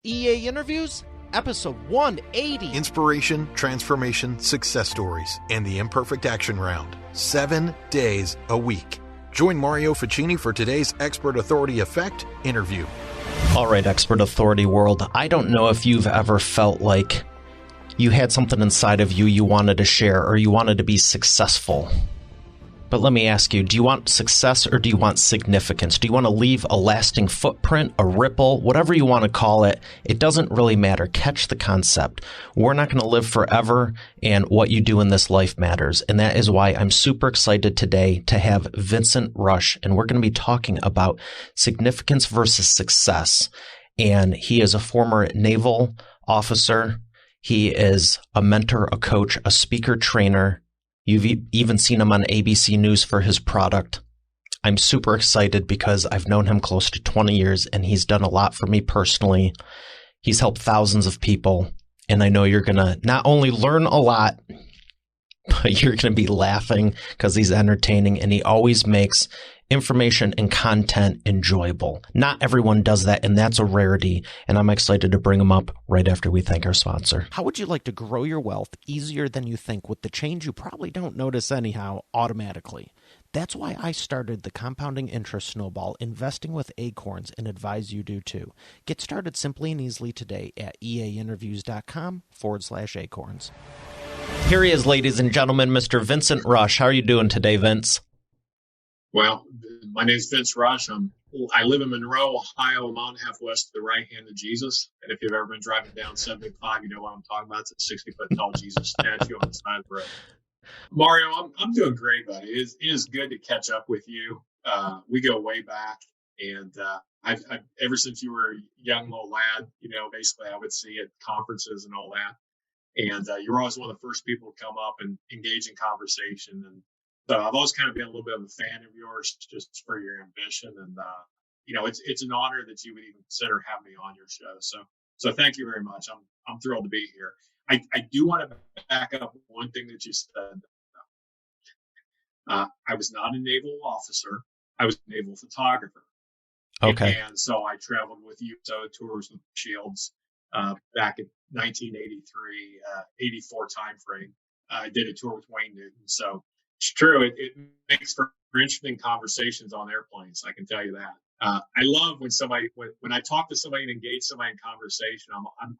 EA Interviews, episode 180. Inspiration, transformation, success stories, and the Imperfect Action Round. 7 days a week. Join Mario Ficini for today's Expert Authority Effect interview. All right, Expert Authority world. I don't know if you've ever felt like you had something inside of you you wanted to share or you wanted to be successful. But let me ask you, do you want success or do you want significance? Do you want to leave a lasting footprint, a ripple, whatever you want to call it? It doesn't really matter. Catch the concept. We're not going to live forever, and what you do in this life matters. And that is why I'm super excited today to have Vincent Rush, and we're going to be talking about significance versus success. And he is a former naval officer. He is a mentor, a coach, a speaker trainer. You've even seen him on ABC News for his product. I'm super excited because I've known him close to 20 years and he's done a lot for me personally. He's helped thousands of people. And I know you're going to not only learn a lot, but you're going to be laughing because he's entertaining and he always makes information and content enjoyable. Not everyone does that, and that's a rarity. And I'm excited to bring him up right after we thank our sponsor. How would you like to grow your wealth easier than you think with the change you probably don't notice anyhow automatically? That's why I started the Compounding Interest Snowball Investing with Acorns and advise you do too. Get started simply and easily today at eainterviews.com/acorns. Here he is, ladies and gentlemen, Mr. Vincent Rush. How are you doing today, Vince? Well, my name is Vince Rush. I live in Monroe, Ohio. I'm on half west of the right hand of Jesus. And if you've ever been driving down 75, you know what I'm talking about. It's a 60-foot tall Jesus statue on the side of the road. Mario, I'm doing great, buddy. It is good to catch up with you. We go way back. And I've ever since you were a young little lad, basically I would see you at conferences and all that. And you were always one of the first people to come up and engage in conversation. And so I've always kind of been a little bit of a fan of yours just for your ambition. And, it's an honor that you would even consider having me on your show. So thank you very much. I'm thrilled to be here. I do want to back up one thing that you said. I was not a naval officer. I was a naval photographer. Okay. And so I traveled with USO Tours with Shields back in 1983, 84 timeframe. I did a tour with Wayne Newton. So it's true. It makes for interesting conversations on airplanes. I can tell you that. I love when I talk to somebody and engage somebody in conversation. I'm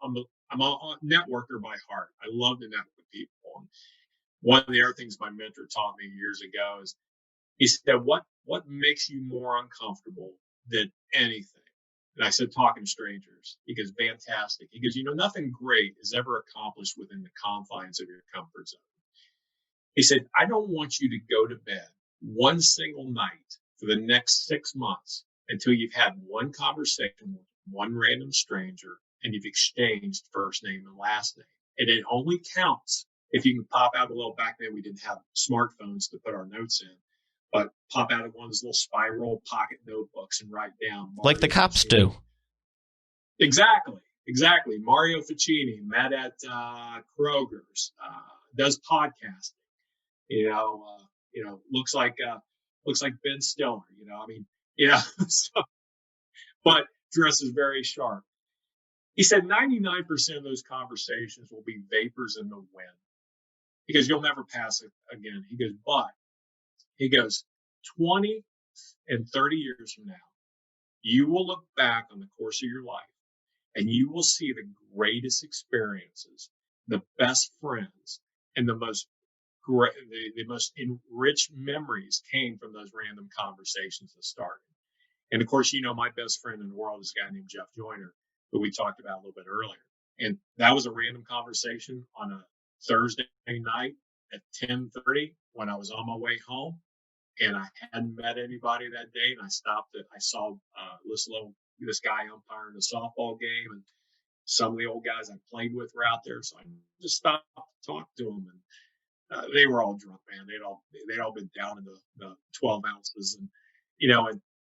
a networker by heart. I love to network with people. And one of the other things my mentor taught me years ago is he said, "What makes you more uncomfortable than anything?" And I said, "Talking to strangers." He goes, "Fantastic." He goes, "Nothing great is ever accomplished within the confines of your comfort zone." He said, "I don't want you to go to bed one single night for the next 6 months until you've had one conversation with one random stranger and you've exchanged first name and last name. And it only counts if you can pop out a little." Back then we didn't have smartphones to put our notes in, but pop out of one of those little spiral pocket notebooks and write down. Like the cops do. Exactly. Mario Ficini met at Kroger's, does podcasting. Looks like Ben Stiller, so, but dresses very sharp. He said 99% of those conversations will be vapors in the wind because you'll never pass it again. He goes, 20 and 30 years from now, you will look back on the course of your life and you will see the greatest experiences, the best friends, and the most enriched memories came from those random conversations that started. And of course, my best friend in the world is a guy named Jeff Joyner, who we talked about a little bit earlier. And that was a random conversation on a Thursday night at 10:30 when I was on my way home. And I hadn't met anybody that day. And I stopped I saw this guy umpiring a softball game. And some of the old guys I played with were out there. So I just stopped to talk to them. And they were all drunk, man. They'd all been down in the 12 ounces. And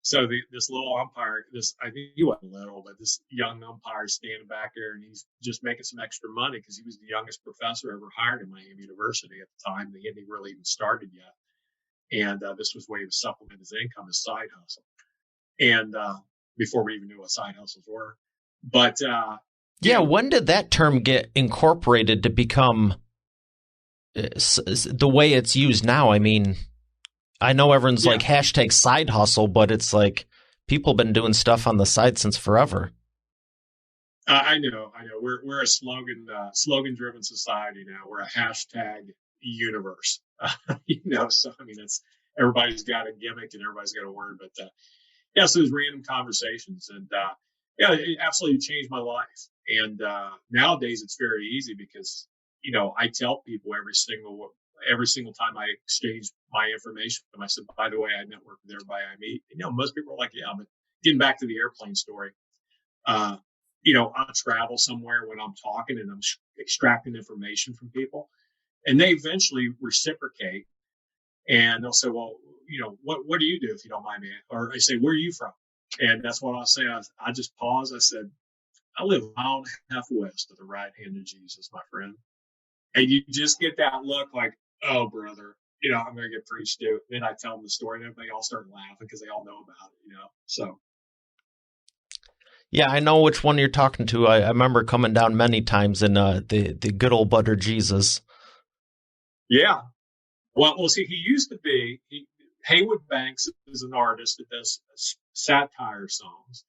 so this little umpire, I think he wasn't little, but this young umpire standing back there, and he's just making some extra money because he was the youngest professor ever hired at Miami University at the time. He hadn't really even started yet. And this was where he was supplementing his income, his side hustle. And before we even knew what side hustles were. But Yeah, when did that term get incorporated to become the way it's used now? I mean, I know everyone's like hashtag side hustle, but it's like people have been doing stuff on the side since forever. I know. We're a slogan driven society now. We're a hashtag universe. So I mean, it's everybody's got a gimmick and everybody's got a word, but so there's random conversations, and it absolutely changed my life. And nowadays it's very easy because I tell people every single time I exchange my information with them, I said, by the way, I network with everybody I meet. Most people are like, yeah, but getting back to the airplane story, I'll travel somewhere when I'm talking and I'm extracting information from people, and they eventually reciprocate, and they'll say, well, what do you do if you don't mind me? Or I say, where are you from? And that's what I'll say. I just pause. I said, I live a mile and a half west of the right hand of Jesus, my friend. And you just get that look like, oh, brother, I'm going to get preached to. Then I tell them the story and they all start laughing because they all know about it, so. Yeah, I know which one you're talking to. I remember coming down many times in the good old butter Jesus. Yeah. Well, see, he used to be, Haywood Banks is an artist that does satire songs.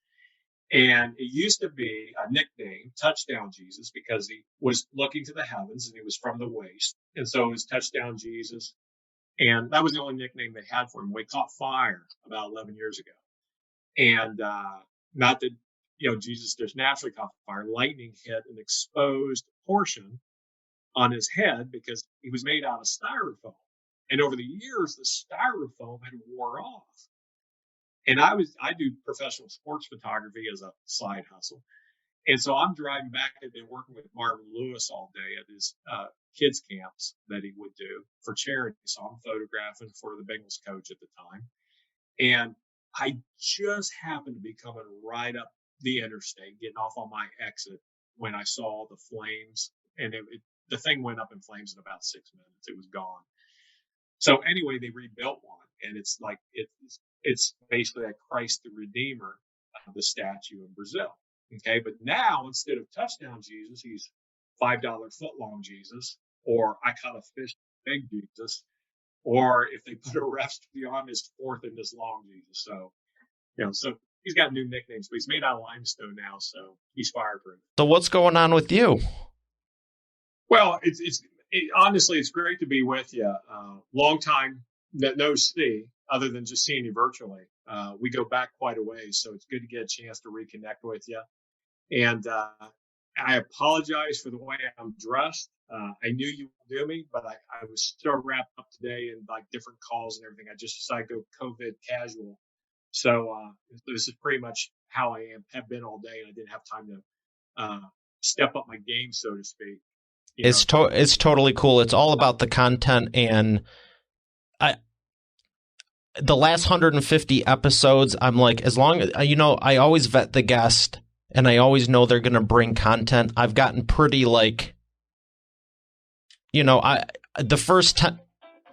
And it used to be a nickname, Touchdown Jesus, because he was looking to the heavens and he was from the waste. And so it was Touchdown Jesus. And that was the only nickname they had for him. We caught fire about 11 years ago. And not that, Jesus just naturally caught fire. Lightning hit an exposed portion on his head because he was made out of styrofoam. And over the years, the styrofoam had wore off. And I do professional sports photography as a side hustle. And so I'm driving back. I've been working with Marvin Lewis all day at his kids camps that he would do for charity. So I'm photographing for the Bengals coach at the time. And I just happened to be coming right up the interstate, getting off on my exit when I saw the flames. And the thing went up in flames in about 6 minutes. It was gone. So anyway, they rebuilt one. And it's like, it's basically a Christ the Redeemer, the statue in Brazil. Okay. But now instead of Touchdown Jesus, he's $5 footlong Jesus, or I caught a fish big Jesus, or if they put a recipe on his fourth and this long Jesus. So, so he's got new nicknames, but he's made out of limestone now. So he's fireproof. So what's going on with you? Well, honestly, it's great to be with you. Long time no see, other than just seeing you virtually. We go back quite a ways, so it's good to get a chance to reconnect with you. And I apologize for the way I'm dressed. I knew you would do me, but I was so wrapped up today in like different calls and everything. I just decided to go COVID casual. So this is pretty much how I have been all day, and I didn't have time to step up my game, so to speak. It's totally cool. It's all about the content, and the last 150 episodes, I'm like, as long as I always vet the guest, and I always know they're going to bring content. I've gotten pretty like, the first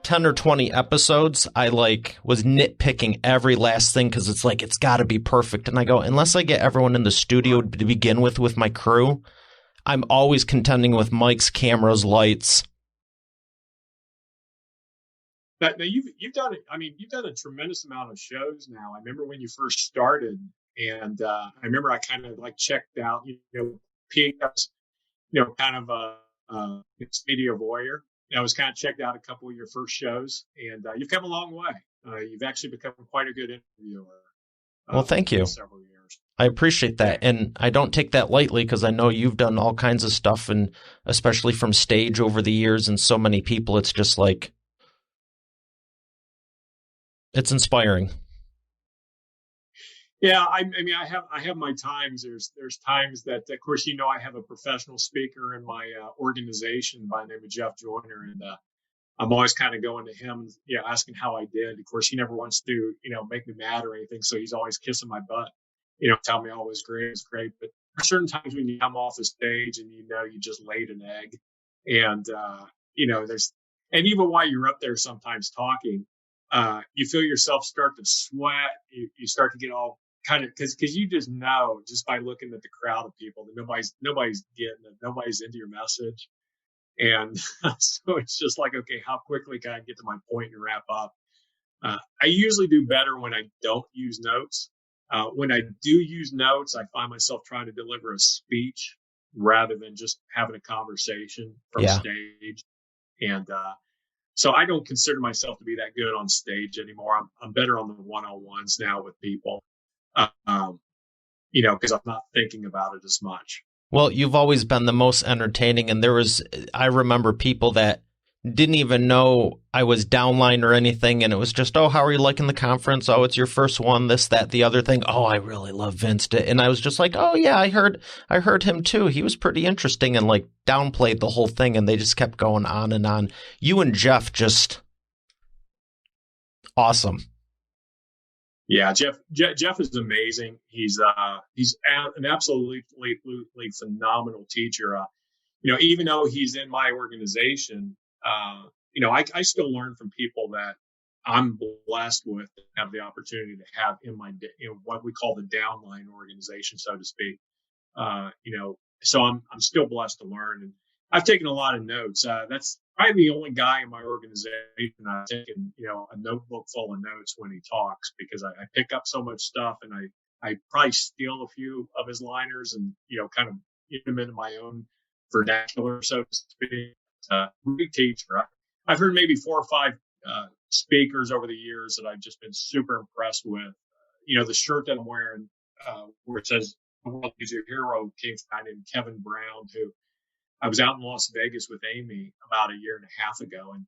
10 or 20 episodes, I was nitpicking every last thing because it's like it's got to be perfect, and I go, unless I get everyone in the studio to begin with my crew, I'm always contending with mics, cameras, lights. Now you've done it. I mean, you've done a tremendous amount of shows now. I remember when you first started, and I remember I kind of like checked out. Peak, kind of a media voyeur. I was kind of checked out a couple of your first shows, and you've come a long way. You've actually become quite a good interviewer. Well, thank you. Several years. I appreciate that, and I don't take that lightly because I know you've done all kinds of stuff, and especially from stage over the years, and so many people. It's just like. It's inspiring. Yeah, I mean, I have my times. There's times that, of course, I have a professional speaker in my organization by the name of Jeff Joyner, and I'm always kind of going to him, asking how I did. Of course, he never wants to, make me mad or anything, so he's always kissing my butt, tell me all was great, it's great. But there are certain times when you come off the stage and you just laid an egg, and and even while you're up there, sometimes talking. You feel yourself start to sweat. You start to get all kind of because you just know just by looking at the crowd of people that nobody's getting it, nobody's into your message, and so it's just like, okay, how quickly can I get to my point and wrap up? I usually do better when I don't use notes. When I do use notes, I find myself trying to deliver a speech rather than just having a conversation from Yeah. stage. And so I don't consider myself to be that good on stage anymore. I'm better on the one-on-ones now with people, because I'm not thinking about it as much. Well, you've always been the most entertaining, and I remember people that didn't even know I was downline or anything, and it was just, oh, how are you liking the conference? Oh, it's your first one, this, that, the other thing. Oh, I really love Vince. And I was just like, oh, yeah, I heard him too. He was pretty interesting, and like downplayed the whole thing, and they just kept going on and on. You and Jeff just awesome. Yeah, Jeff is amazing. He's an absolutely phenomenal teacher. Even though he's in my organization, I still learn from people that I'm blessed with and have the opportunity to have in what we call the downline organization, so to speak. So I'm still blessed to learn, and I've taken a lot of notes. That's probably the only guy in my organization I've taken, a notebook full of notes when he talks, because I pick up so much stuff, and I probably steal a few of his liners and, kind of get them into my own vernacular, so to speak. Great teacher. I've heard maybe 4 or 5 speakers over the years that I've just been super impressed with. The shirt that I'm wearing, where it says "The world is your hero," came from a guy named Kevin Brown, who I was out in Las Vegas with Amy about a year and a half ago. And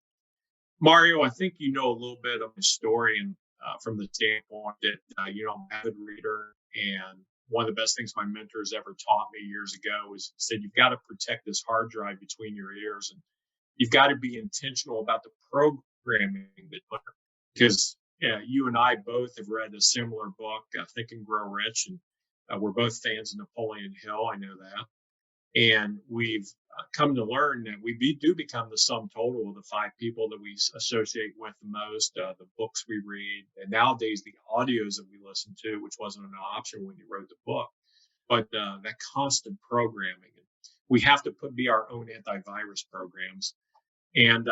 Mario, I think you know a little bit of my story, and from the standpoint that I'm an avid reader, and one of the best things my mentors ever taught me years ago was, he said, you've got to protect this hard drive between your ears, and you've got to be intentional about the programming that, because you and I both have read a similar book, Think and Grow Rich, and we're both fans of Napoleon Hill. I know that. And we've come to learn that we do become the sum total of the 5 people that we associate with the most, the books we read, and nowadays the audios that we listen to, which wasn't an option when you wrote the book, but that constant programming. We have to be our own antivirus programs. And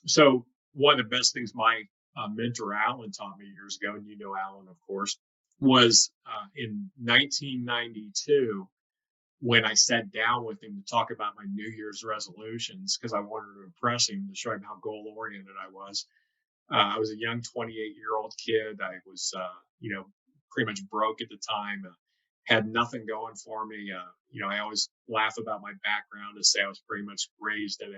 so one of the best things my mentor Alan taught me years ago, and Alan, of course, was in 1992, when I sat down with him to talk about my New Year's resolutions, because I wanted to impress him, to show him how goal-oriented I was. I was a young 28-year-old kid. I was, pretty much broke at the time, had nothing going for me. I always laugh about my background to say I was pretty much raised at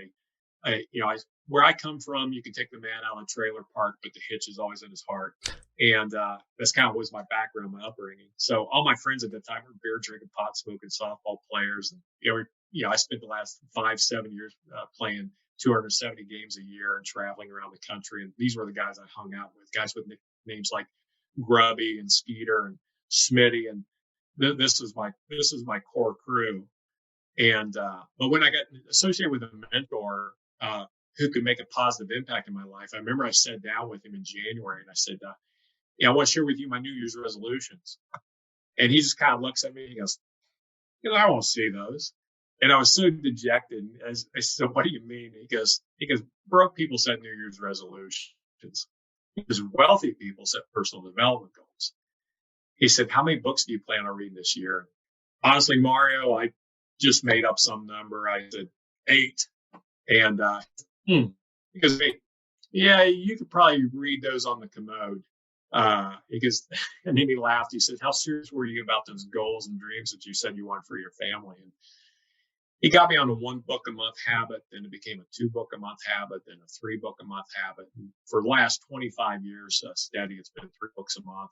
where I come from, you can take the man out of a trailer park, but the hitch is always in his heart. And that's kind of was my background, my upbringing. So all my friends at the time were beer drinking, pot smoking, softball players. And, I spent the last 5-7 years playing 270 games a year and traveling around the country. And these were the guys I hung out with, guys with names like Grubby and Skeeter and Smitty. And this is my core crew. And but when I got associated with a mentor who could make a positive impact in my life, I remember I sat down with him in January and I said, I want to share with you my New Year's resolutions. And he just kind of looks at me and he goes, I won't see those. And I was so dejected. I said, what do you mean? He goes, broke people set New Year's resolutions. Because wealthy people set personal development goals. He said, how many books do you plan on reading this year? Honestly, Mario, I just made up some number. I said 8. And he goes, yeah, you could probably read those on the commode. And then he laughed. He said, how serious were you about those goals and dreams that you said you want for your family? And he got me on a 1 book a month habit. Then it became a 2 book a month habit, then a 3 book a month habit. And for the last 25 years steady, it's been 3 books a month.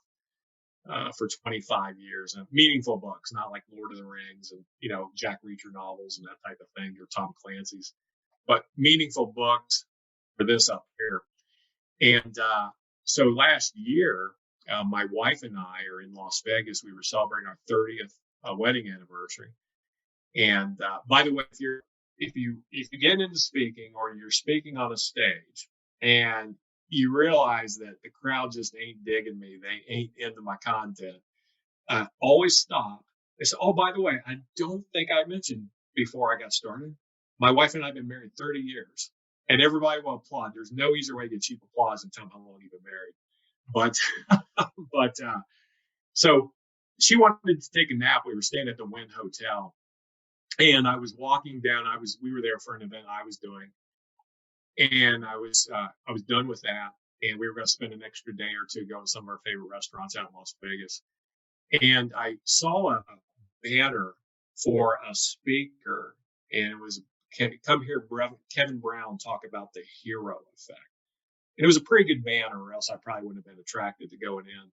For 25 years, and meaningful books, not like Lord of the Rings and, Jack Reacher novels and that type of thing, or Tom Clancy's, but meaningful books for this up here. And so last year, my wife and I are in Las Vegas. We were celebrating our 30th wedding anniversary. And by the way, if you get into speaking, or you're speaking on a stage and you realize that the crowd just ain't digging me, they ain't into my content, always stop. They said, oh, by the way, I don't think I mentioned before I got started, my wife and I have been married 30 years. And everybody will applaud. There's no easier way to get cheap applause than tell them how long you've been married. So she wanted to take a nap. We were staying at the Wynn Hotel. And I was walking down. We were there for an event I was doing. And I was done with that. And we were going to spend an extra day or two going to some of our favorite restaurants out in Las Vegas. And I saw a banner for a speaker, and it was, come here, Kevin Brown, talk about the hero effect. And it was a pretty good banner, or else I probably wouldn't have been attracted to going in.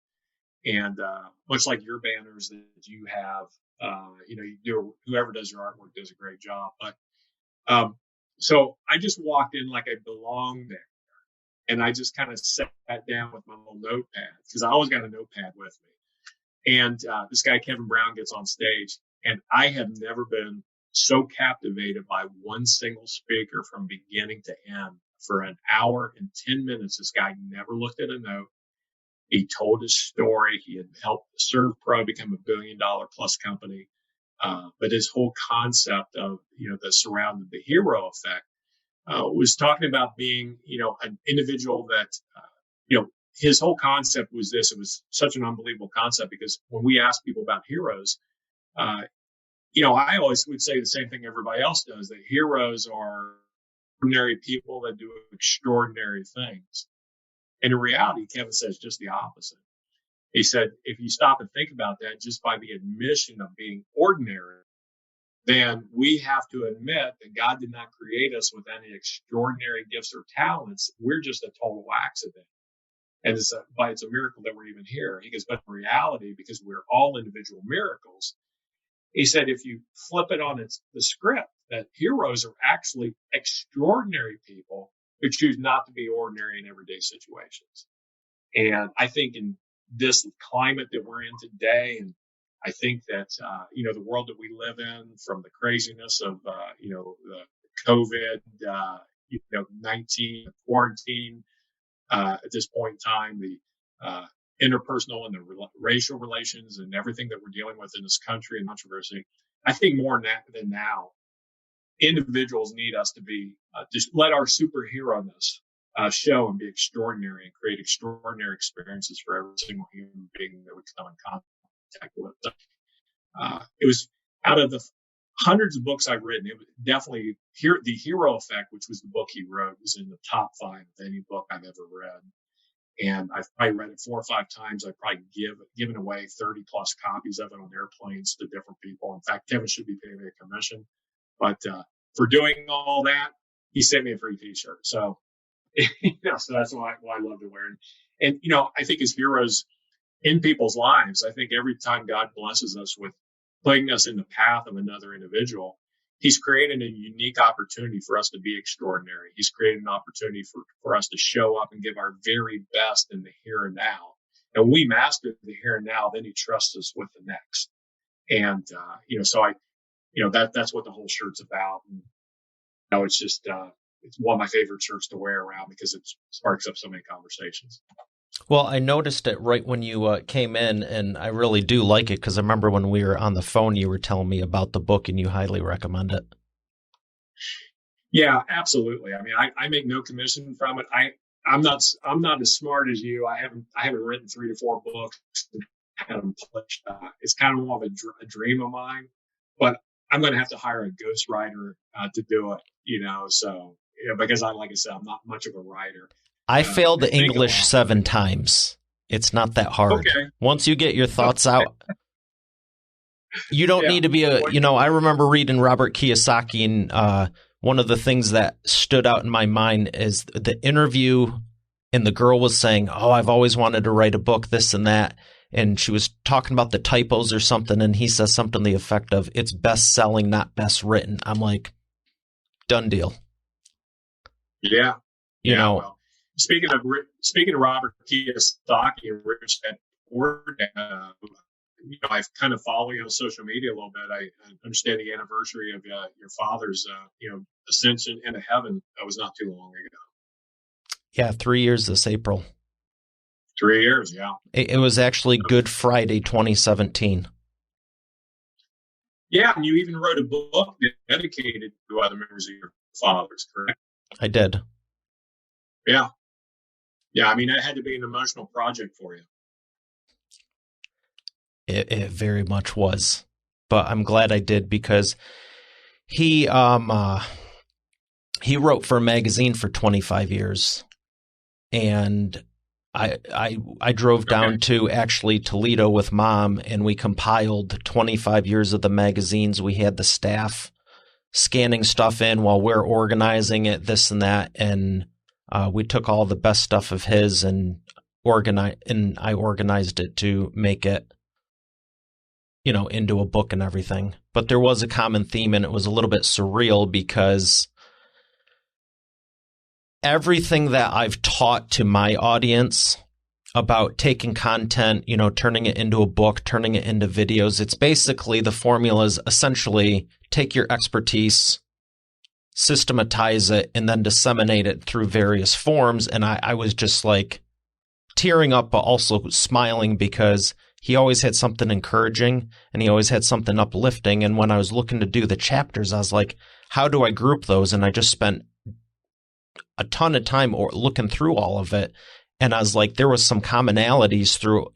And much like your banners that you have, whoever does your artwork does a great job. But so I just walked in like I belonged there. And I just kind of sat down with my little notepad, because I always got a notepad with me. And this guy, Kevin Brown, gets on stage, and I have never been so captivated by one single speaker from beginning to end. For an hour and 10 minutes, this guy never looked at a note. He told his story. He had helped ServPro become $1 billion plus company. But his whole concept of, the surrounding the hero effect was talking about being, an individual that, his whole concept was this. It was such an unbelievable concept, because when we ask people about heroes, I always would say the same thing everybody else does, that heroes are ordinary people that do extraordinary things. And in reality, Kevin says just the opposite. He said, if you stop and think about that, just by the admission of being ordinary, then we have to admit that God did not create us with any extraordinary gifts or talents. We're just a total accident. And it's a miracle that we're even here. He goes, but in reality, because we're all individual miracles, he said, if you flip it on the script, that heroes are actually extraordinary people who choose not to be ordinary in everyday situations. And I think in this climate that we're in today, and I think that, the world that we live in, from the craziness of, the COVID, 19 quarantine, at this point in time, the interpersonal and the racial relations and everything that we're dealing with in this country and controversy, I think more than now, individuals need us to be, just let our superhero-ness show and be extraordinary and create extraordinary experiences for every single human being that we come in contact with. It was out of the hundreds of books I've written, it was definitely the Hero Effect, which was the book he wrote, was in the top 5 of any book I've ever read. And I've probably read it 4 or 5 times. I've probably given away 30 plus copies of it on airplanes to different people. In fact, Kevin should be paying me a commission. But for doing all that, he sent me a free T-shirt. So, so that's why I love to wear it. And, I think as heroes in people's lives, I think every time God blesses us with putting us in the path of another individual, he's created a unique opportunity for us to be extraordinary. He's created an opportunity for us to show up and give our very best in the here and now. And when we master the here and now, then he trusts us with the next. And, that's what the whole shirt's about. And, it's just, it's one of my favorite shirts to wear around, because it sparks up so many conversations. Well, I noticed it right when you came in, and I really do like it, because I remember when we were on the phone, you were telling me about the book, and you highly recommend it. Yeah, absolutely. I mean, I make no commission from it. I'm not as smart as you. I haven't written 3 to 4 books and had them published. It's kind of more of a dream of mine, but I'm going to have to hire a ghostwriter to do it. So because like I said, I'm not much of a writer. I failed the English 7 times. It's not that hard. Okay. Once you get your thoughts out, you don't need to be I remember reading Robert Kiyosaki, and one of the things that stood out in my mind is the interview, and the girl was saying, oh, I've always wanted to write a book, this and that. And she was talking about the typos or something, and he says something to the effect of, it's best selling, not best written. I'm like, done deal. Yeah. Well, speaking of Robert Kiyosaki and Rich Dad Poor Dad, I've kind of followed you on social media a little bit. I understand the anniversary of your father's, ascension into heaven. That was not too long ago. Yeah, 3 years this April. 3 years, yeah. It was actually Good Friday 2017. Yeah, and you even wrote a book dedicated to other members of your fathers, correct? I did. Yeah. Yeah, I mean, it had to be an emotional project for you. It very much was. But I'm glad I did, because he wrote for a magazine for 25 years. And I drove down to actually Toledo with Mom, and we compiled 25 years of the magazines. We had the staff scanning stuff in while we're organizing it, this and that. And we took all the best stuff of his and I organized it to make it, into a book and everything. But there was a common theme, and it was a little bit surreal, because everything that I've taught to my audience about taking content, turning it into a book, turning it into videos, it's basically the formula is essentially take your expertise, systematize it, and then disseminate it through various forms. And I was just like tearing up, but also smiling, because he always had something encouraging and he always had something uplifting. And when I was looking to do the chapters, I was like, how do I group those? And I just spent a ton of time looking through all of it. And I was like, there was some commonalities through,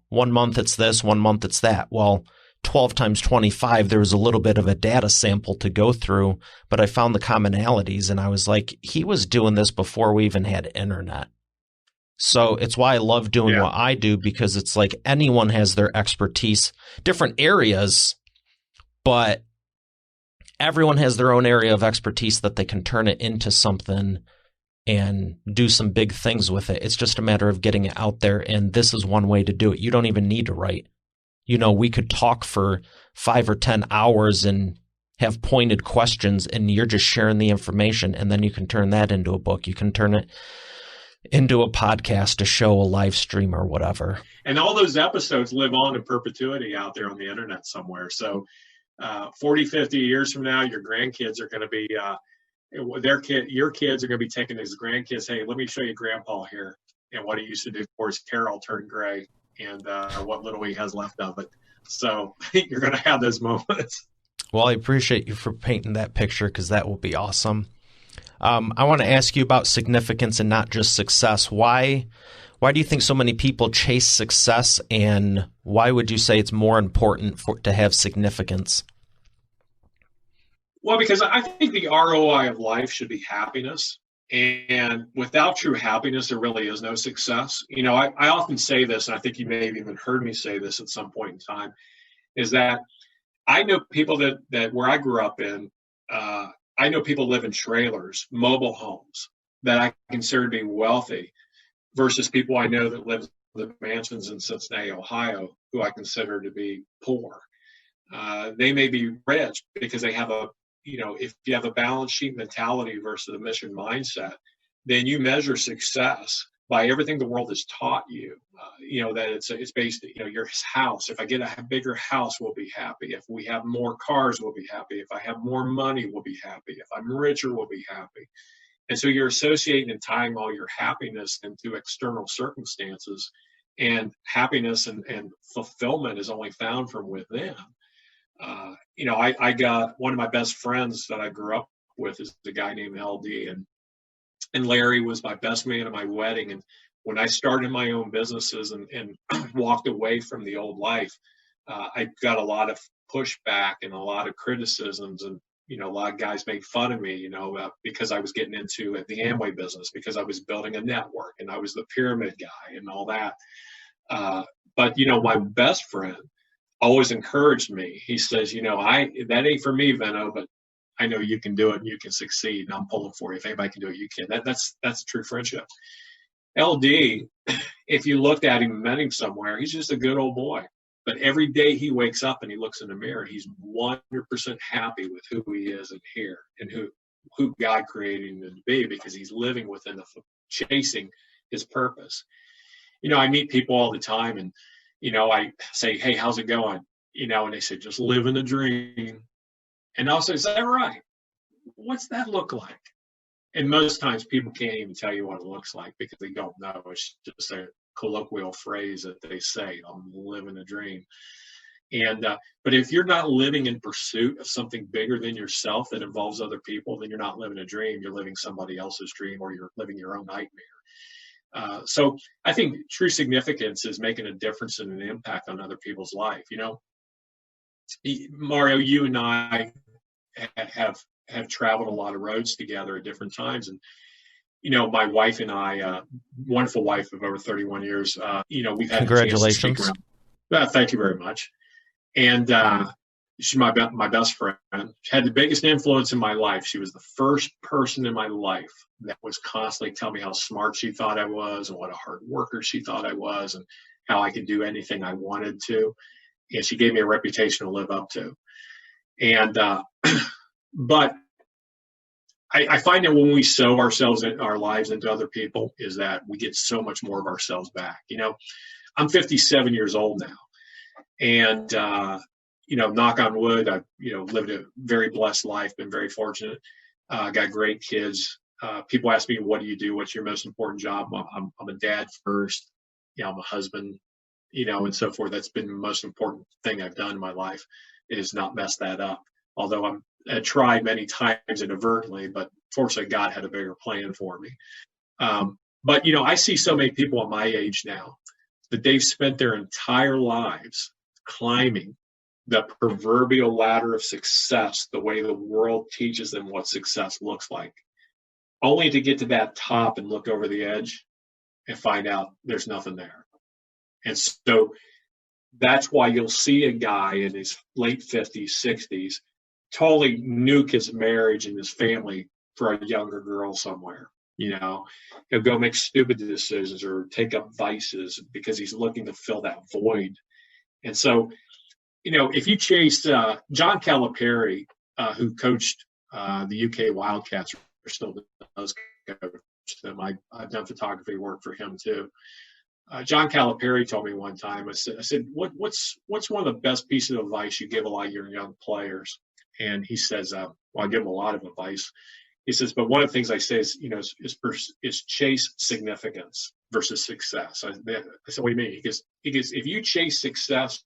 1 month it's this, 1 month it's that. Well, 12 times 25, there was a little bit of a data sample to go through, but I found the commonalities, and I was like, he was doing this before we even had internet. So it's why I love doing what I do, because it's like anyone has their expertise, different areas, but everyone has their own area of expertise that they can turn it into something and do some big things with it. It's just a matter of getting it out there, and this is one way to do it. You don't even need to write. We could talk for 5 or 10 hours and have pointed questions, and you're just sharing the information, and then you can turn that into a book. You can turn it into a podcast, a show, a live stream, or whatever. And all those episodes live on in perpetuity out there on the internet somewhere. So 40, 50 years from now, your grandkids are going to be, your kids are going to be taking his grandkids, hey, let me show you Grandpa here and what he used to do before his hair all turned gray, and what little he has left of it. So you're going to have those moments. Well, I appreciate you for painting that picture, because that will be awesome. I want to ask you about significance and not just success. Why do you think so many people chase success, and why would you say it's more important to have significance? Well, because I think the ROI of life should be happiness. And without true happiness, there really is no success. I often say this, and I think you may have even heard me say this at some point in time, is that I know people that where I grew up in, I know people live in trailers, mobile homes, that I consider to be wealthy, versus people I know that live in mansions in Cincinnati, Ohio, who I consider to be poor. They may be rich because they have if you have a balance sheet mentality versus a mission mindset, then you measure success by everything the world has taught you. That it's based, your house. If I get a bigger house, we'll be happy. If we have more cars, we'll be happy. If I have more money, we'll be happy. If I'm richer, we'll be happy. And so you're associating and tying all your happiness into external circumstances, and happiness and fulfillment is only found from within. I got one of my best friends that I grew up with is a guy named LD, and Larry was my best man at my wedding. And when I started my own businesses and walked away from the old life, I got a lot of pushback and a lot of criticisms, and a lot of guys made fun of me, because I was getting into the Amway business, because I was building a network and I was the pyramid guy and all that. But my best friend always encouraged me. He says, that ain't for me, Vento, but I know you can do it and you can succeed, and I'm pulling for you. If anybody can do it, you can. That's true friendship. LD, if you looked at him and met him somewhere, he's just a good old boy. But every day he wakes up and he looks in the mirror, he's 100% happy with who he is in here and who God created him to be, because he's living within chasing his purpose. I meet people all the time, and I say, hey, how's it going? And they say, just living the dream. And I'll say, is that right? What's that look like? And most times people can't even tell you what it looks like, because they don't know. It's just colloquial phrase that they say, I'm living a dream. And but if you're not living in pursuit of something bigger than yourself that involves other people, then you're not living a dream. You're living somebody else's dream, or you're living your own nightmare. So I think true significance is making a difference and an impact on other people's life. Mario, you and I have traveled a lot of roads together at different times, and my wife and I, wonderful wife of over 31 years, we've had a chance to speak Congratulations. around. Thank you very much. And she's my best friend. She had the biggest influence in my life. She was the first person in my life that was constantly telling me how smart she thought I was, and what a hard worker she thought I was, and how I could do anything I wanted to. And she gave me a reputation to live up to. And but I find that when we sow ourselves and our lives into other people, is that we get so much more of ourselves back. I'm 57 years old now. And, knock on wood, I've, lived a very blessed life, been very fortunate. Got great kids. People ask me, what do you do? What's your most important job? I'm a dad first. I'm a husband, and so forth. That's been the most important thing I've done in my life, is not mess that up. Although I tried many times inadvertently, but fortunately God had a bigger plan for me. But, I see so many people at my age now that they've spent their entire lives climbing the proverbial ladder of success the way the world teaches them what success looks like, only to get to that top and look over the edge and find out there's nothing there. And so that's why you'll see a guy in his late 50s, 60s, totally nuke his marriage and his family for a younger girl somewhere. He'll go make stupid decisions or take up vices because he's looking to fill that void. And so, if you chase John Calipari, who coached the UK Wildcats, or still does coach them. I've done photography work for him too. John Calipari told me one time, I said, what's one of the best pieces of advice you give a lot of your young players? And he says, well, I give them a lot of advice. He says, but one of the things I say is chase significance versus success. I said, what do you mean? He goes, if you chase success,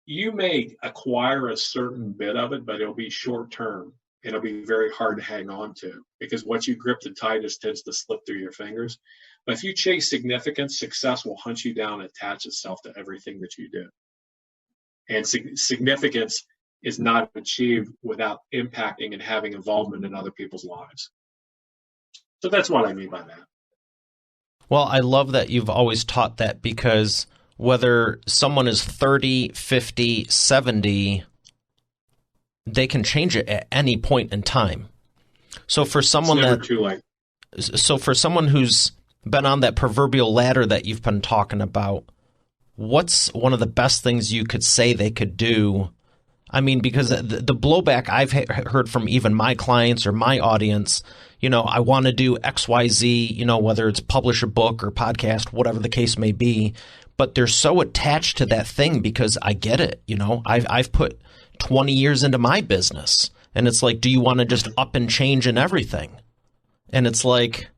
you may acquire a certain bit of it, but it'll be short term. It'll be very hard to hang on to, because once you grip the tightest, tends to slip through your fingers. But if you chase significance, success will hunt you down and attach itself to everything that you do. And significance is not achieved without impacting and having involvement in other people's lives. So that's what I mean by that. Well, I love that you've always taught that, because whether someone is 30, 50, 70, they can change it at any point in time. So for someone it's never too late. So for someone who's been on that proverbial ladder that you've been talking about, what's one of the best things you could say they could do? I mean, because the blowback I've heard from even my clients or my audience, I want to do X, Y, Z, whether it's publish a book or podcast, whatever the case may be, but they're so attached to that thing because I get it. I've put 20 years into my business, and it's like, do you want to just up and change in everything? And it's like,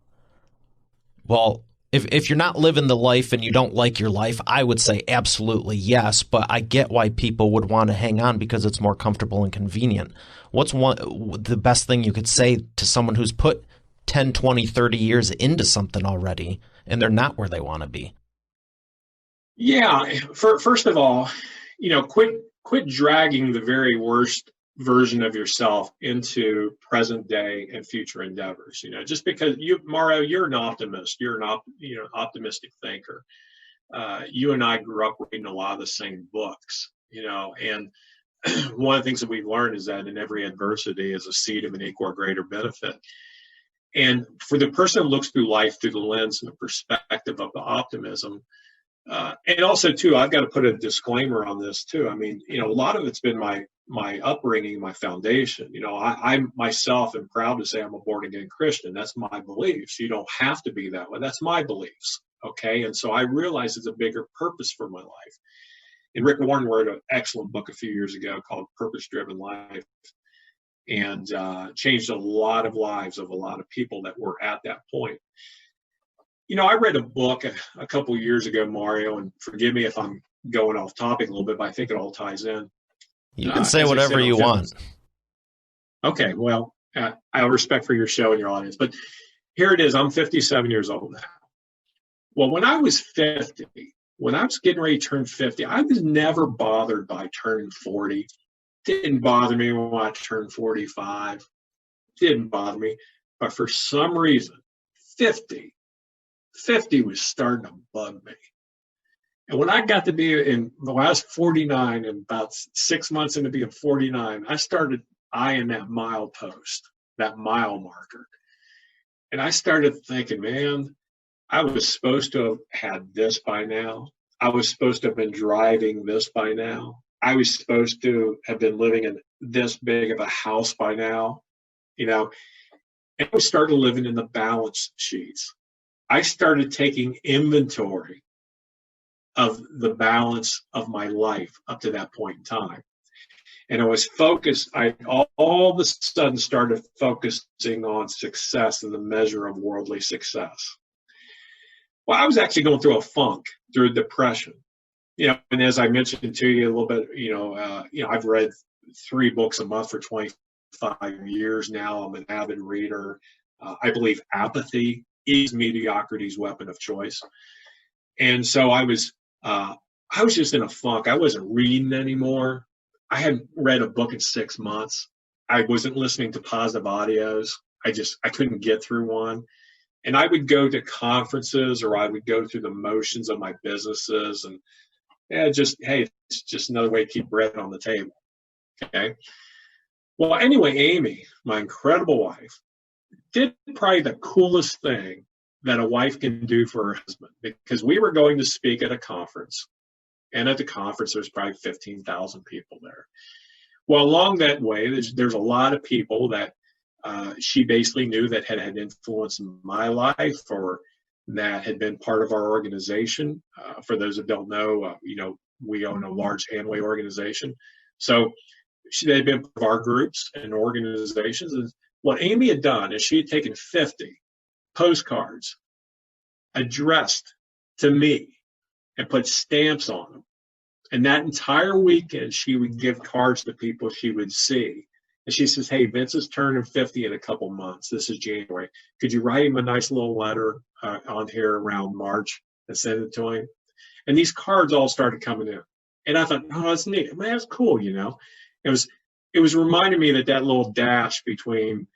well, if you're not living the life and you don't like your life, I would say absolutely yes, but I get why people would want to hang on because it's more comfortable and convenient. What's the best thing you could say to someone who's put 10, 20, 30 years into something already and they're not where they want to be? Yeah, first of all, quit dragging the very worst version of yourself into present day and future endeavors. Just because Mario, you're an optimist, you're an optimistic thinker. You and I grew up reading a lot of the same books, and one of the things that we've learned is that in every adversity is a seed of an equal or greater benefit. And for the person who looks through life through the lens and the perspective of the optimism, and also too, I've got to put a disclaimer on this too. I mean, a lot of it's been my upbringing, my foundation. I myself am proud to say I'm a born again Christian. That's my beliefs. You don't have to be that way. That's my beliefs. Okay. And so I realize it's a bigger purpose for my life. And Rick Warren wrote an excellent book a few years ago called Purpose Driven Life, and changed a lot of lives of a lot of people that were at that point. I read a book a couple years ago, Mario, and forgive me if I'm going off topic a little bit, but I think it all ties in. You can say As I whatever said, you want. Okay, well, I have respect for your show and your audience, but here it is. I'm 57 years old now. Well, when I was 50, when I was getting ready to turn 50, I was never bothered by turning 40. Didn't bother me when I turned 45. Didn't bother me. But for some reason, 50 was starting to bug me. And when I got to be when I was 49 and about 6 months into being 49, I started eyeing that mile post, that mile marker. And I started thinking, man, I was supposed to have had this by now. I was supposed to have been driving this by now. I was supposed to have been living in this big of a house by now, and I started living in the balance sheets. I started taking inventory of the balance of my life up to that point in time. And I was focused, I all of a sudden started focusing on success and the measure of worldly success. Well, I was actually going through a funk, through a depression. And as I mentioned to you a little bit, I've read 3 books a month for 25 years now. I'm an avid reader. I believe apathy is mediocrity's weapon of choice. And so I was just in a funk. I wasn't reading anymore. I hadn't read a book in 6 months. I wasn't listening to positive audios. I couldn't get through one. And I would go to conferences, or I would go through the motions of my businesses, and it's just another way to keep bread on the table. Okay. Well, anyway, Amy, my incredible wife, did probably the coolest thing that a wife can do for her husband, because we were going to speak at a conference, and at the conference there's probably 15,000 people there. Well, along that way, there's a lot of people that she basically knew that had influence in my life, or that had been part of our organization. For those that don't know, we own a large Amway organization. So they had been part of our groups and organizations. And what Amy had done is she had taken 50 postcards addressed to me and put stamps on them. And that entire weekend, she would give cards to people she would see. And she says, hey, Vince is turning 50 in a couple months. This is January. Could you write him a nice little letter on here around March and send it to him? And these cards all started coming in. And I thought, oh, that's neat. Man, that's cool, It was reminding me that little dash between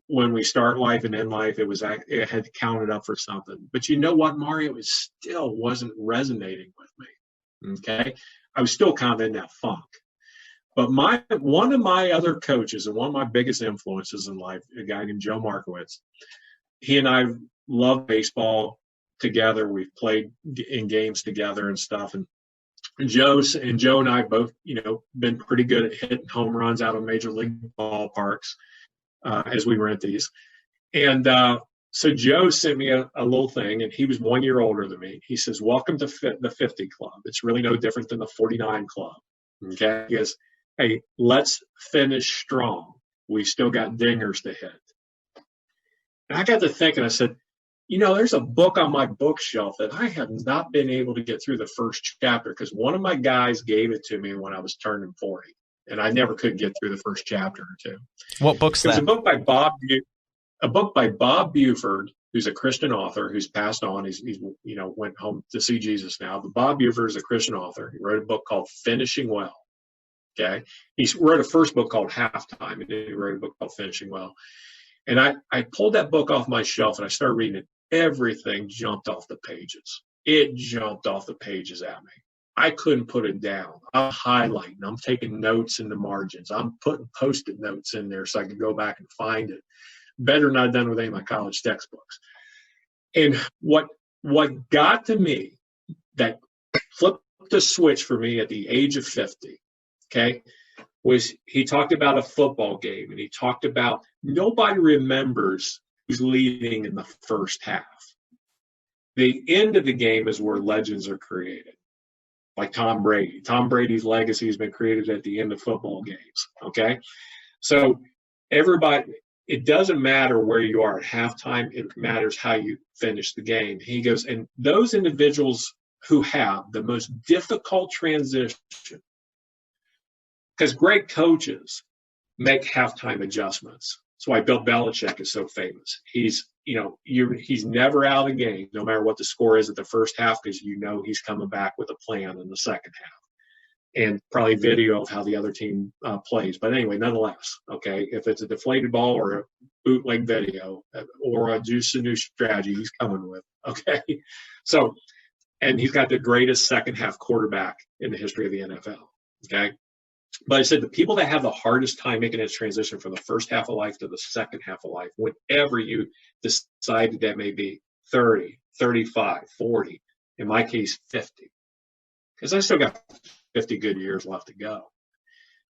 when we start life and end life, it had counted up for something. But you know what, Mario? It still wasn't resonating with me. Okay? I was still kind of in that funk. But one of my other coaches and one of my biggest influences in life, a guy named Joe Markowitz, he and I love baseball together. We've played in games together and stuff. And Joe and I both, been pretty good at hitting home runs out of major league ballparks as we rent these. And so Joe sent me a little thing, and he was 1 year older than me. He says, welcome to the 50 Club. It's really no different than the 49 Club. Okay? He goes, hey, let's finish strong. We still got dingers to hit. And I got to thinking, I said, there's a book on my bookshelf that I have not been able to get through the first chapter, because one of my guys gave it to me when I was turning 40, and I never could get through the first chapter or two. What book's that? It's a book by Bob Buford, who's a Christian author who's passed on. He's went home to see Jesus now. But Bob Buford is a Christian author. He wrote a book called Finishing Well. Okay. He wrote a first book called Halftime, and then he wrote a book called Finishing Well. And I pulled that book off my shelf and I started reading it. Everything jumped off the pages. It jumped off the pages at me. I couldn't put it down. I'm highlighting. I'm taking notes in the margins. I'm putting Post-it notes in there so I can go back and find it. Better than I've done with any of my college textbooks. And what got to me, that flipped the switch for me at the age of 50, okay, was he talked about a football game, and he talked about nobody remembers who's leading in the first half. The end of the game is where legends are created, like Tom Brady. Tom Brady's legacy has been created at the end of football games, okay? So everybody, it doesn't matter where you are at halftime. It matters how you finish the game. He goes, and those individuals who have the most difficult transition, because great coaches make halftime adjustments. That's why Bill Belichick is so famous. He's never out of the game, no matter what the score is at the first half, because he's coming back with a plan in the second half. And probably video of how the other team plays. But anyway, nonetheless, okay, if it's a deflated ball or a bootleg video or just a new strategy, he's coming with, okay? So, and he's got the greatest second half quarterback in the history of the NFL, okay? But I said the people that have the hardest time making this transition from the first half of life to the second half of life, whatever you decide that may be, 30, 35, 40, in my case, 50. Because I still got 50 good years left to go.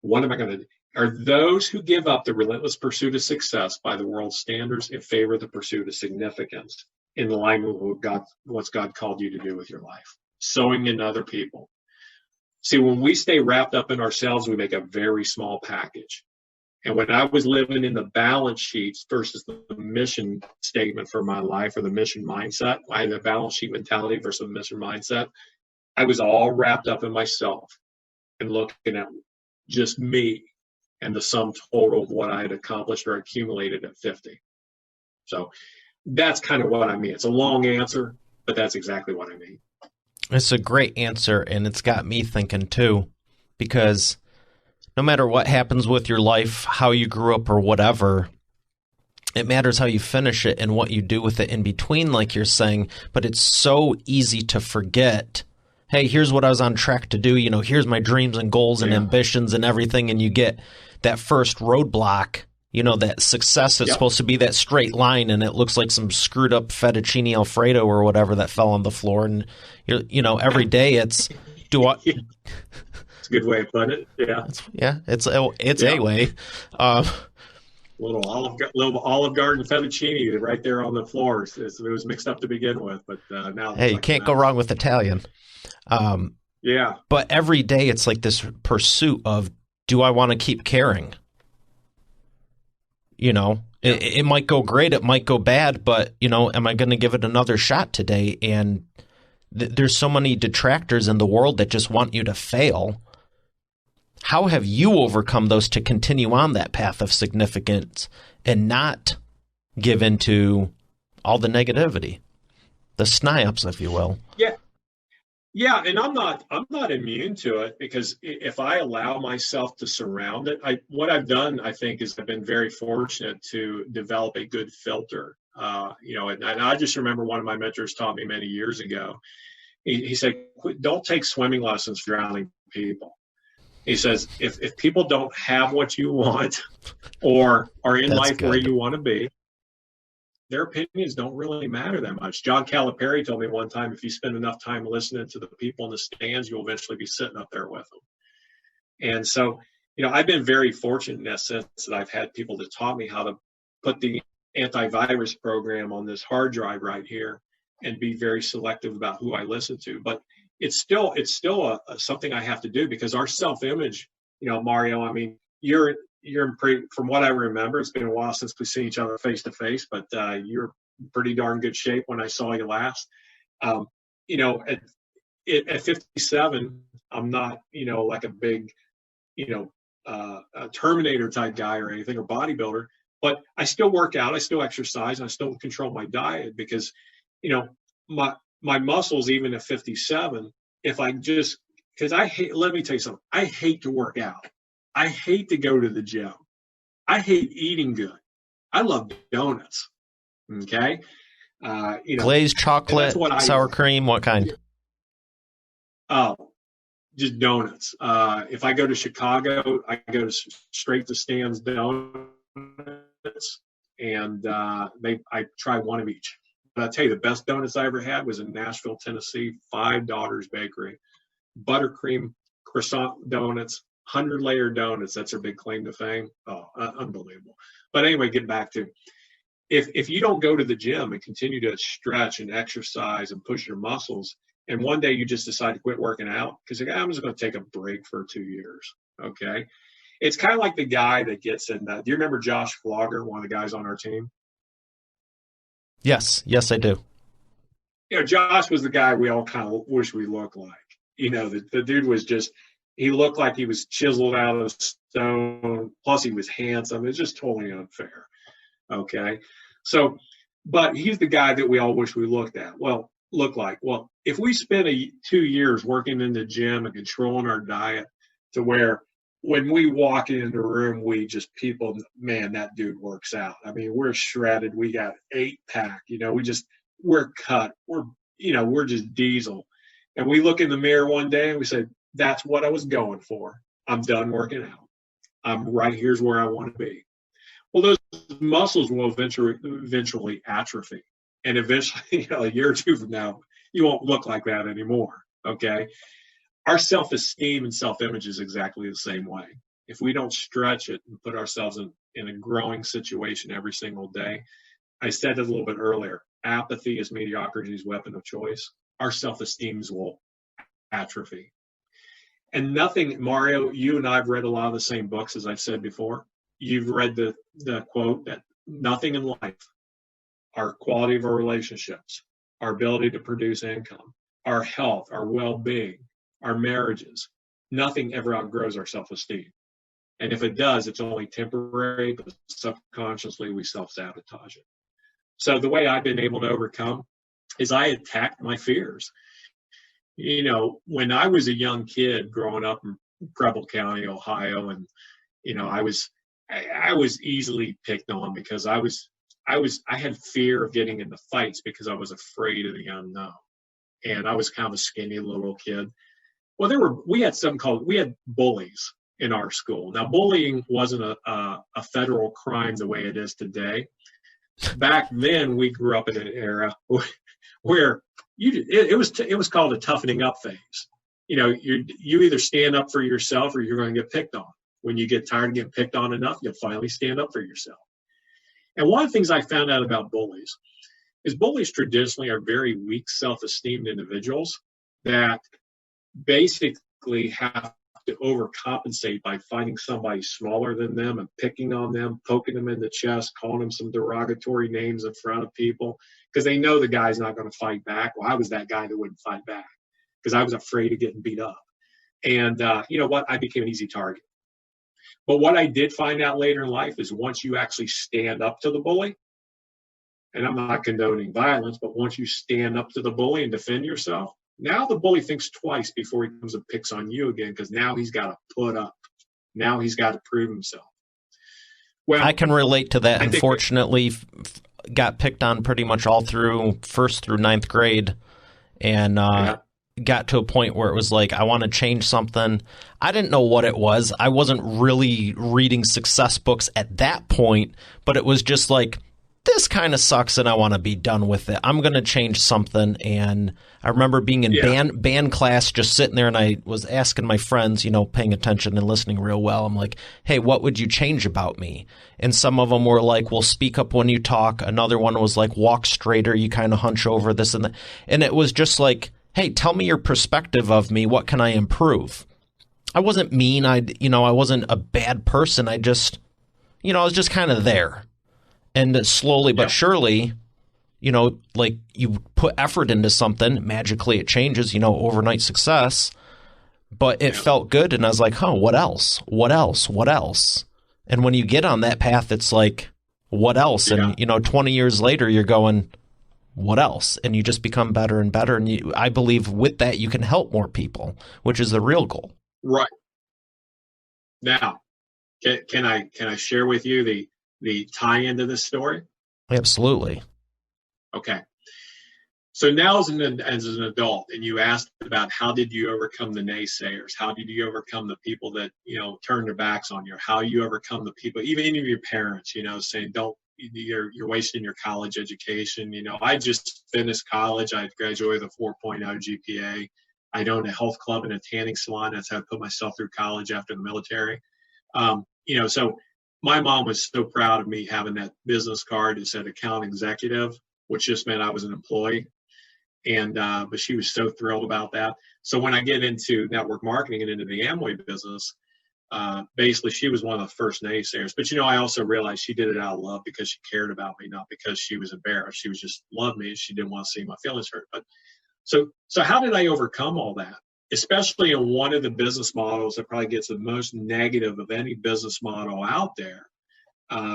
What am I going to do? Are those who give up the relentless pursuit of success by the world's standards in favor of the pursuit of significance in alignment with what God called you to do with your life? Sowing in other people. See, when we stay wrapped up in ourselves, we make a very small package. And when I was living in the balance sheets versus the mission statement for my life, or the mission mindset, I had the balance sheet mentality versus the mission mindset, I was all wrapped up in myself and looking at just me and the sum total of what I had accomplished or accumulated at 50. So that's kind of what I mean. It's a long answer, but that's exactly what I mean. It's a great answer, and it's got me thinking too, because no matter what happens with your life, how you grew up or whatever, it matters how you finish it and what you do with it in between, like you're saying. But it's so easy to forget, hey, here's what I was on track to do. Here's my dreams and goals and ambitions and everything. And you get that first roadblock, that success is supposed to be that straight line, and it looks like some screwed up fettuccine Alfredo or whatever that fell on the floor. And, every day it's, It's a good way of putting it. Yeah. It's a way. Little Olive Garden fettuccine right there on the floor. It was mixed up to begin with, but now. Hey, you can't go wrong with Italian. But every day it's like this pursuit of, do I want to keep caring? It might go great, it might go bad, but, am I going to give it another shot today? And there's so many detractors in the world that just want you to fail. How have you overcome those to continue on that path of significance and not give into all the negativity, the SNIOPs, if you will? Yeah, and I'm not immune to it, because if I allow myself to surround it, what I've done, I think, is I've been very fortunate to develop a good filter. And I just remember one of my mentors taught me many years ago. He said, don't take swimming lessons for drowning people. He says, if people don't have what you want or are in life where you want to be, their opinions don't really matter that much. John Calipari told me one time, if you spend enough time listening to the people in the stands, you'll eventually be sitting up there with them. And so, I've been very fortunate in that sense that I've had people that taught me how to put the antivirus program on this hard drive right here and be very selective about who I listen to. But it's still something I have to do, because our self-image, Mario, I mean, you're from what I remember, it's been a while since we've seen each other face to face, but you're in pretty darn good shape when I saw you last. At 57, I'm not, like a big, a Terminator type guy or anything, or bodybuilder, but I still work out, I still exercise, and I still control my diet, because, my muscles, even at 57, because let me tell you something, I hate to work out. I hate to go to the gym. I hate eating good. I love donuts. Okay. Glazed chocolate, sour cream, what kind? Oh, just donuts. If I go to Chicago, I go straight to Stan's Donuts, and I try one of each. But I'll tell you, the best donuts I ever had was in Nashville, Tennessee, Five Daughters Bakery. Buttercream croissant donuts, 100-layer donuts. That's their big claim to fame. Oh, unbelievable. But anyway, get back to, if you don't go to the gym and continue to stretch and exercise and push your muscles, and one day you just decide to quit working out because I'm just going to take a break for 2 years, okay? It's kind of like the guy that gets in. Do you remember Josh Flogger, one of the guys on our team? Yes, I do. Josh was the guy we all kind of wish we looked like. The dude was just, he looked like he was chiseled out of stone. Plus, he was handsome. It's just totally unfair. Okay. So, but he's the guy that we all wish we look like. Well, if we spent 2 years working in the gym and controlling our diet to where when we walk in the room, man, that dude works out. I mean, we're shredded. We got 8-pack, we're cut. We're just diesel. And we look in the mirror one day and we say, that's what I was going for. I'm done working out. I'm right. Here's where I want to be. Well, those muscles will eventually atrophy. And eventually, a year or two from now, you won't look like that anymore. Okay. Our self-esteem and self-image is exactly the same way. If we don't stretch it and put ourselves in a growing situation every single day, I said it a little bit earlier, apathy is mediocrity's weapon of choice. Our self-esteems will atrophy. And nothing, Mario, you and I have read a lot of the same books, as I've said before. You've read the quote that nothing in life, our quality of our relationships, our ability to produce income, our health, our well-being, our marriages, nothing ever outgrows our self-esteem. And if it does, it's only temporary, but subconsciously we self-sabotage it. So the way I've been able to overcome is I attacked my fears. When I was a young kid growing up in Preble County, Ohio, and I was easily picked on because I had fear of getting into fights because I was afraid of the unknown, and I was kind of a skinny little kid. Well, we had bullies in our school. Now, bullying wasn't a federal crime the way it is today. Back then, we grew up in an era where it was called a toughening up phase. You either stand up for yourself or you're going to get picked on. When you get tired of getting picked on enough, you'll finally stand up for yourself. And one of the things I found out about bullies is bullies traditionally are very weak, self-esteemed individuals that basically have to overcompensate by finding somebody smaller than them and picking on them, poking them in the chest, calling them some derogatory names in front of people because they know the guy's not going to fight back. Well, I was that guy that wouldn't fight back because I was afraid of getting beat up. And you know what? I became an easy target. But what I did find out later in life is once you actually stand up to the bully, and I'm not condoning violence, but once you stand up to the bully and defend yourself, now the bully thinks twice before he comes and picks on you again because now he's got to put up. Now he's got to prove himself. Well, I can relate to that. Unfortunately, got picked on pretty much all through 1st through 9th grade, and got to a point where it was like, I want to change something. I didn't know what it was. I wasn't really reading success books at that point, but it was just like, this kind of sucks and I want to be done with it. I'm going to change something. And I remember being in band class, just sitting there, and I was asking my friends, paying attention and listening real well. I'm like, hey, what would you change about me? And some of them were like, well, speak up when you talk. Another one was like, walk straighter. You kind of hunch over, this and that. And it was just like, hey, tell me your perspective of me. What can I improve? I wasn't mean. I wasn't a bad person. I just, I was just kind of there. And slowly but surely, like you put effort into something, magically it changes, overnight success. But it felt good. And I was like, what else? What else? What else? And when you get on that path, it's like, what else? And, 20 years later, you're going, what else? And you just become better and better. And I believe with that, you can help more people, which is the real goal. Right. Now, can I share with you the tie-in to this story? Absolutely. Okay. So now as an adult, and you asked about how did you overcome the naysayers? How did you overcome the people that, turn their backs on you? How you overcome the people, even any of your parents, saying, you're wasting your college education. I just finished college. I graduated with a 4.0 GPA. I owned a health club and a tanning salon. That's how I put myself through college after the military. So my mom was so proud of me having that business card that said account executive, which just meant I was an employee. And but she was so thrilled about that. So when I get into network marketing and into the Amway business, basically she was one of the first naysayers. But, I also realized she did it out of love because she cared about me, not because she was embarrassed. She was just loved me and she didn't want to see my feelings hurt. But so how did I overcome all that? Especially in one of the business models that probably gets the most negative of any business model out there,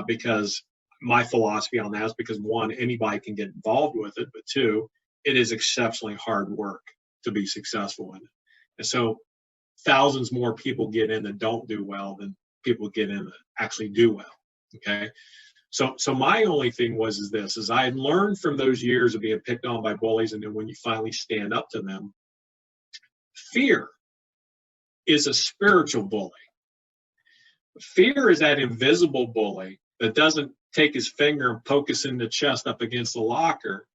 because my philosophy on that is because, one, anybody can get involved with it, but two, it is exceptionally hard work to be successful in it. And so thousands more people get in that don't do well than people get in that actually do well. Okay. So my only thing is I had learned from those years of being picked on by bullies, and then when you finally stand up to them, fear is a spiritual bully. Fear is that invisible bully that doesn't take his finger and poke us in the chest up against the locker,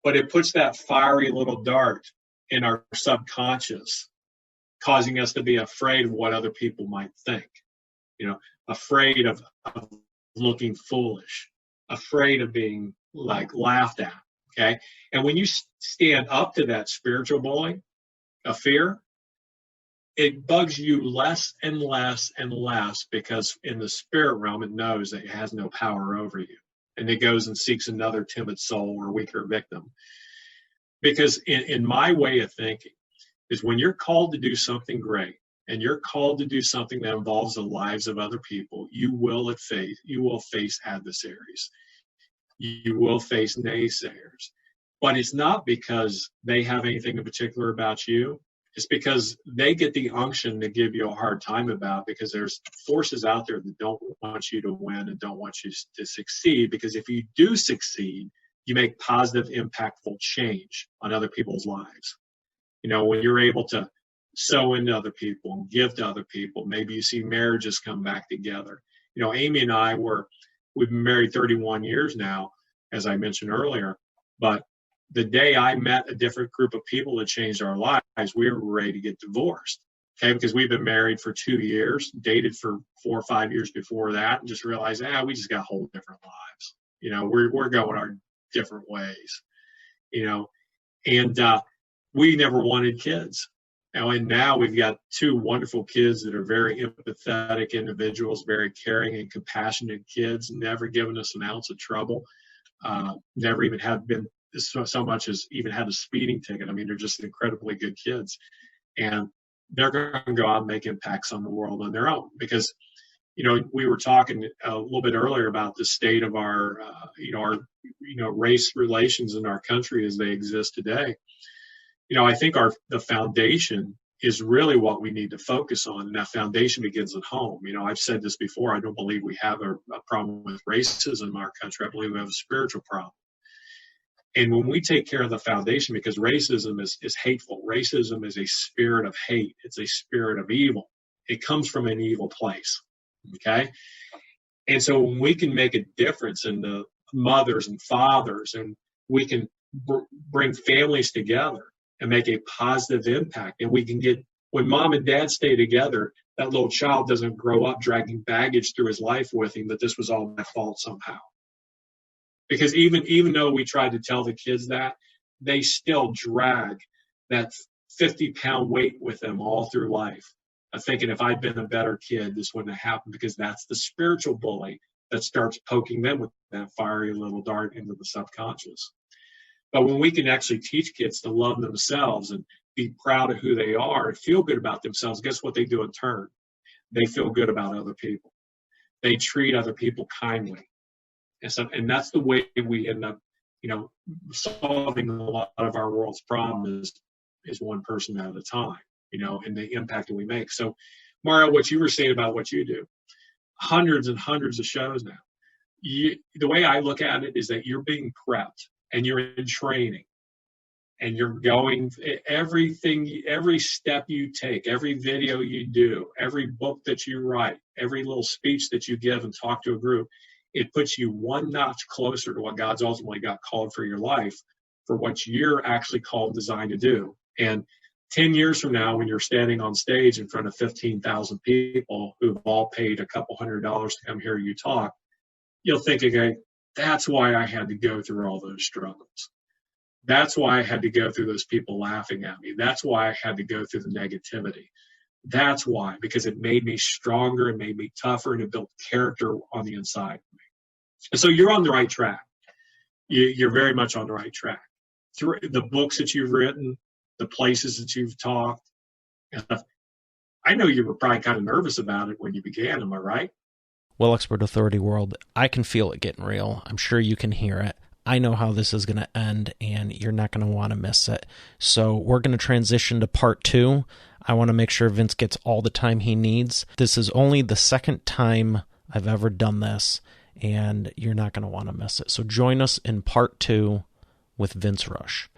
but it puts that fiery little dart in our subconscious, causing us to be afraid of what other people might think, afraid of looking foolish, afraid of being laughed at. Okay. And when you stand up to that spiritual bully of fear, it bugs you less and less and less, because in the spirit realm, it knows that it has no power over you. And it goes and seeks another timid soul or weaker victim. Because in my way of thinking is, when you're called to do something great and you're called to do something that involves the lives of other people, you will face adversaries. You will face naysayers. But it's not because they have anything in particular about you. It's because they get the unction to give you a hard time about, because there's forces out there that don't want you to win and don't want you to succeed. Because if you do succeed, you make positive, impactful change on other people's lives. When you're able to sow into other people and give to other people, maybe you see marriages come back together. Amy and I we've been married 31 years now, as I mentioned earlier, but the day I met a different group of people that changed our lives, we were ready to get divorced. Okay, because we've been married for 2 years, dated for 4 or 5 years before that, and just realized, we just got whole different lives. We're going our different ways. And we never wanted kids. And now we've got 2 wonderful kids that are very empathetic individuals, very caring and compassionate kids, never given us an ounce of trouble, never even have been so much as even had a speeding ticket. I mean, they're just incredibly good kids, and they're going to go out and make impacts on the world on their own. Because, we were talking a little bit earlier about the state of our race relations in our country as they exist today. I think the foundation is really what we need to focus on, and that foundation begins at home. I've said this before. I don't believe we have a problem with racism in our country. I believe we have a spiritual problem. And when we take care of the foundation, because racism is hateful. Racism is a spirit of hate. It's a spirit of evil. It comes from an evil place. Okay? And so when we can make a difference in the mothers and fathers, and we can bring families together and make a positive impact, and we can when mom and dad stay together, that little child doesn't grow up dragging baggage through his life with him that this was all my fault somehow. Because even though we tried to tell the kids that, they still drag that 50-pound weight with them all through life, thinking if I'd been a better kid, this wouldn't have happened, because that's the spiritual bully that starts poking them with that fiery little dart into the subconscious. But when we can actually teach kids to love themselves and be proud of who they are and feel good about themselves, guess what they do in turn? They feel good about other people. They treat other people kindly. And that's the way we end up, solving a lot of our world's problems is one person at a time, and the impact that we make. So, Mario, what you were saying about what you do, hundreds and hundreds of shows now. The way I look at it is that you're being prepped and you're in training, and you're going everything, every step you take, every video you do, every book that you write, every little speech that you give and talk to a group. It puts you one notch closer to what God's ultimately got called for your life, for what you're actually called, designed to do. And 10 years from now, when you're standing on stage in front of 15,000 people who've all paid a couple $100 to come hear you talk, you'll think again, that's why I had to go through all those struggles. That's why I had to go through those people laughing at me. That's why I had to go through the negativity. That's why, because it made me stronger, it made me tougher, and it built character on the inside. And so you're on the right track. You're very much on the right track. Through the books that you've written, the places that you've talked, and stuff, I know you were probably kind of nervous about it when you began. Am I right? Well, Expert Authority World, I can feel it getting real. I'm sure you can hear it. I know how this is going to end, and you're not going to want to miss it. So we're going to transition to part 2. I want to make sure Vince gets all the time he needs. This is only the second time I've ever done this, and you're not going to want to miss it. So join us in part 2 with Vince Rush.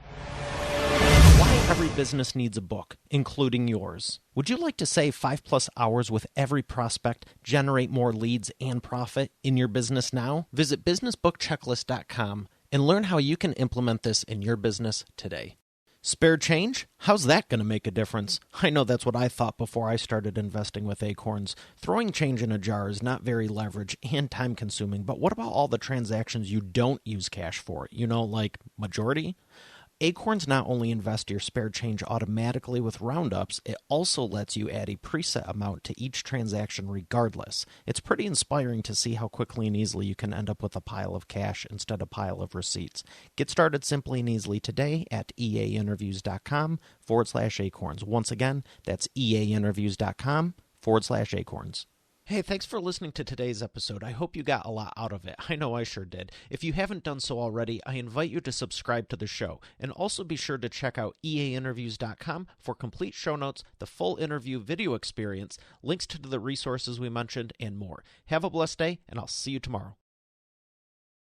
Why every business needs a book, including yours. Would you like to save 5+ hours with every prospect, generate more leads, and profit in your business now? Visit businessbookchecklist.com and learn how you can implement this in your business today. Spare change? How's that going to make a difference? I know that's what I thought before I started investing with Acorns. Throwing change in a jar is not very leverage and time consuming, but what about all the transactions you don't use cash for? Like majority? Acorns not only invest your spare change automatically with roundups, it also lets you add a preset amount to each transaction regardless. It's pretty inspiring to see how quickly and easily you can end up with a pile of cash instead of a pile of receipts. Get started simply and easily today at eainterviews.com/acorns. Once again, that's eainterviews.com/acorns. Hey, thanks for listening to today's episode. I hope you got a lot out of it. I know I sure did. If you haven't done so already, I invite you to subscribe to the show. And also be sure to check out eainterviews.com for complete show notes, the full interview video experience, links to the resources we mentioned, and more. Have a blessed day, and I'll see you tomorrow.